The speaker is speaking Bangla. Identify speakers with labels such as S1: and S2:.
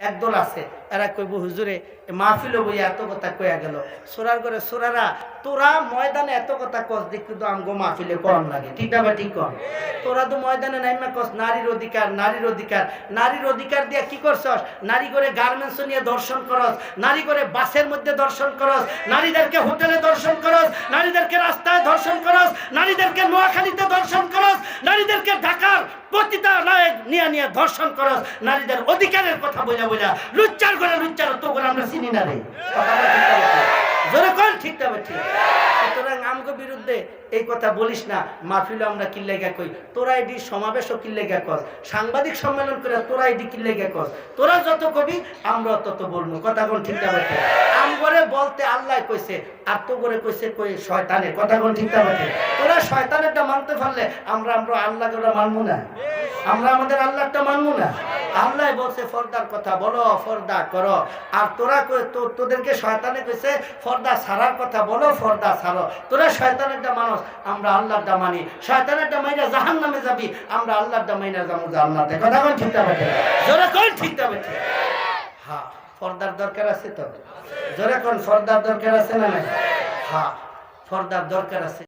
S1: একদল আছে এরা কইব হুজুরে মাহফিল বইয়া এত কথা কয়া গেল সোরার করে সোরারা তোরা ময়দানে এত কথা কস দেখ কিন্তু আমগো মাহফিলে কম লাগে ঠিক না বা ঠিক কম তোরা তো ময়দানে নাইমা কস নারীর অধিকার নারীর অধিকার নারীর অধিকার দিয়া কি করছস নারী করে গার্মেন্টস নিয়ে দর্শন করস নারী করে বাসের মধ্যে দর্শন করস নারীদেরকে হোটেলে দর্শন করস নারীদেরকে রাস্তায় দর্শন করস নারীদেরকে নোয়াখালীতে দর্শন করস নারীদেরকে ঢাকার প্রতিটা নায়ক নিয়ে নিয়ে ধর্ষণ করস নারীদের অধিকারের কথা বইলা বইলা লুচ্চার করে লুচ্চার তো করে আমরা চিনি না রে জোরে কোন ঠিক তবে ঠিক সুতরাং আমগো বিরুদ্ধে এই কথা বলিস না মাহফিলে আমরা কি লেগা কই তোরা এডি সমাবেশও কি লেগা কর সাংবাদিক সম্মেলন করে তোরা এডি কি লেগা কর তোরা যত কবি আমরা তত বলবো কথা কোন ঠিক তবে ঠিক আমগরে বলতে আল্লাহ কইছে আর তো করে কইছে কই শয়তানের কথা কোন ঠিক তবে ঠিক তোরা শয়তানেরটা মানতে পারলে আমরা আল্লাহকে মানবো না আমরা আমাদের আল্লাহটা মানবো না আল্লাহ বলছে পর্দার কথা বলো পর্দা করো আর তোরা তোদেরকে শয়তানে কইছে পর্দা ছাড়ার কথা বলো পর্দা ছাড়ো তোরা শয়তানেরটা মানুষ আমরা আল্লাহটা মানি শয়তানেরটা মাইনা জাহান্নামে যাবি আমরা আল্লাহটা মাইনা যাবো জান্নাতে কথা কোন ঠিক তবে ঠিক জোরে কোন ঠিক তবে ঠিক হ্যাঁ পর্দার দরকার আছে তো জোরে কোন পর্দার দরকার আছে না হ্যাঁ পর্দার দরকার আছে